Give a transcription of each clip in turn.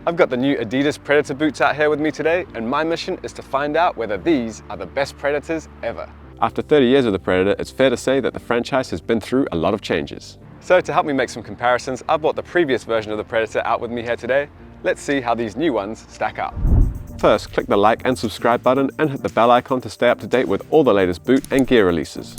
I've got the new Adidas Predator boots out here with me today, and my mission is to find out whether these are the best Predators ever. After 30 years of the Predator, it's fair to say that the franchise has been through a lot of changes. So to help me make some comparisons, I've brought the previous version of the Predator out with me here today. Let's see how these new ones stack up. First, click the like and subscribe button and hit the bell icon to stay up to date with all the latest boot and gear releases.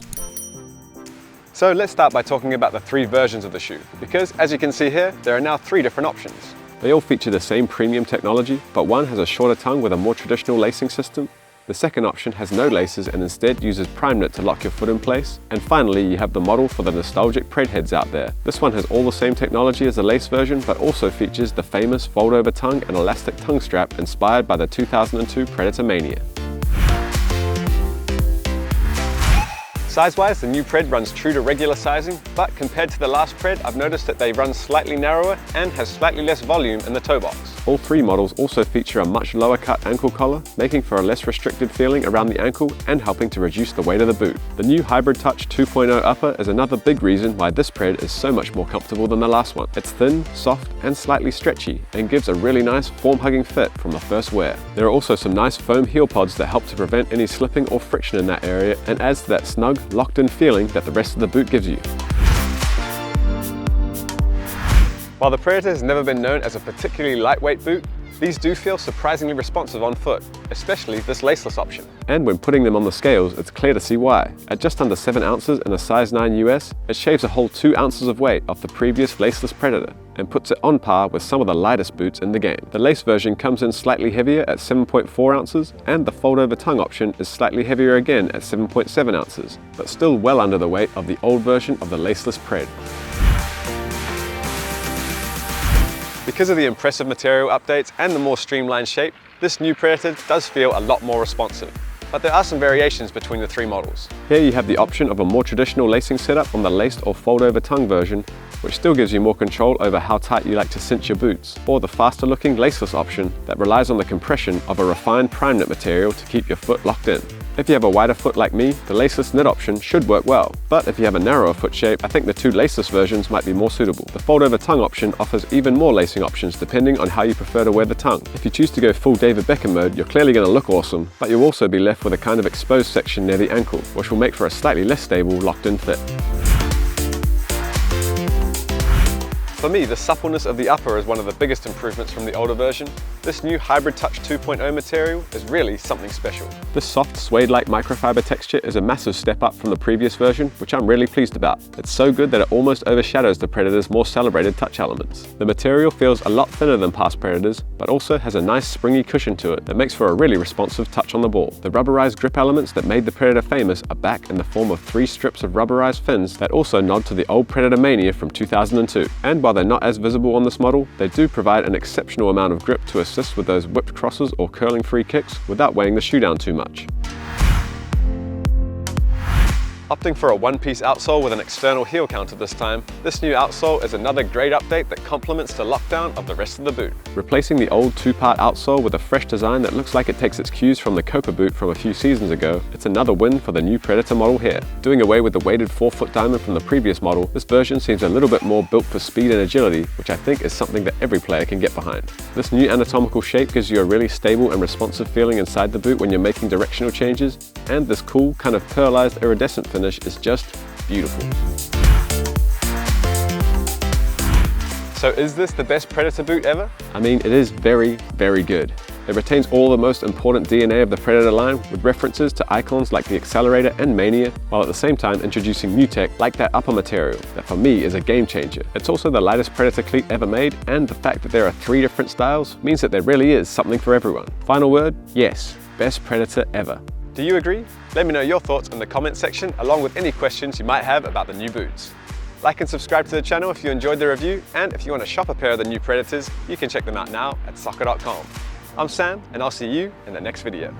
So let's start by talking about the three versions of the shoe, because as you can see here, there are now three different options. They all feature the same premium technology, but one has a shorter tongue with a more traditional lacing system. The second option has no laces and instead uses Primeknit to lock your foot in place. And finally, you have the model for the nostalgic Pred heads out there. This one has all the same technology as the lace version, but also features the famous fold-over tongue and elastic tongue strap inspired by the 2002 Predator Mania. Size-wise, the new Pred runs true to regular sizing, but compared to the last Pred, I've noticed that they run slightly narrower and has slightly less volume in the toe box. All three models also feature a much lower cut ankle collar, making for a less restricted feeling around the ankle and helping to reduce the weight of the boot. The new Hybrid Touch 2.0 upper is another big reason why this Pred is so much more comfortable than the last one. It's thin, soft, and slightly stretchy, and gives a really nice form-hugging fit from the first wear. There are also some nice foam heel pods that help to prevent any slipping or friction in that area and adds to that snug, locked-in feeling that the rest of the boot gives you. While the Predator has never been known as a particularly lightweight boot, these do feel surprisingly responsive on foot, especially this laceless option. And when putting them on the scales, it's clear to see why. At just under 7 ounces in a size 9 US, it shaves a whole 2 ounces of weight off the previous laceless Predator and puts it on par with some of the lightest boots in the game. The lace version comes in slightly heavier at 7.4 ounces, and the fold-over tongue option is slightly heavier again at 7.7 ounces, but still well under the weight of the old version of the laceless Pred. Because of the impressive material updates and the more streamlined shape, this new Predator does feel a lot more responsive. But there are some variations between the three models. Here you have the option of a more traditional lacing setup on the laced or fold-over tongue version, which still gives you more control over how tight you like to cinch your boots, or the faster-looking laceless option that relies on the compression of a refined Primeknit material to keep your foot locked in. If you have a wider foot like me, the laceless knit option should work well, but if you have a narrower foot shape, I think the two laceless versions might be more suitable. The fold-over tongue option offers even more lacing options depending on how you prefer to wear the tongue. If you choose to go full David Beckham mode, you're clearly going to look awesome, but you'll also be left with a kind of exposed section near the ankle, which will make for a slightly less stable, locked-in fit. For me, the suppleness of the upper is one of the biggest improvements from the older version. This new Hybrid Touch 2.0 material is really something special. This soft suede-like microfiber texture is a massive step up from the previous version, which I'm really pleased about. It's so good that it almost overshadows the Predator's more celebrated touch elements. The material feels a lot thinner than past Predators, but also has a nice springy cushion to it that makes for a really responsive touch on the ball. The rubberized grip elements that made the Predator famous are back in the form of 3 strips of rubberized fins that also nod to the old Predator Mania from 2002. And while they're not as visible on this model, they do provide an exceptional amount of grip to assist with those whipped crosses or curling free kicks without weighing the shoe down too much. Opting for a one-piece outsole with an external heel counter this time, this new outsole is another great update that complements the lockdown of the rest of the boot. Replacing the old 2-part outsole with a fresh design that looks like it takes its cues from the Copa boot from a few seasons ago, it's another win for the new Predator model here. Doing away with the weighted 4-foot diamond from the previous model, this version seems a little bit more built for speed and agility, which I think is something that every player can get behind. This new anatomical shape gives you a really stable and responsive feeling inside the boot when you're making directional changes, and this cool, kind of pearlized iridescent finish is just beautiful. So is this the best Predator boot ever? I mean, it is very, very good. It retains all the most important DNA of the Predator line with references to icons like the Accelerator and Mania, while at the same time introducing new tech like that upper material that for me is a game changer. It's also the lightest Predator cleat ever made, and the fact that there are 3 different styles means that there really is something for everyone. Final word? Yes, best Predator ever. Do you agree? Let me know your thoughts in the comment section, along with any questions you might have about the new boots. Like and subscribe to the channel if you enjoyed the review, and if you want to shop a pair of the new Predators, you can check them out now at SOCCER.COM. I'm Sam, and I'll see you in the next video.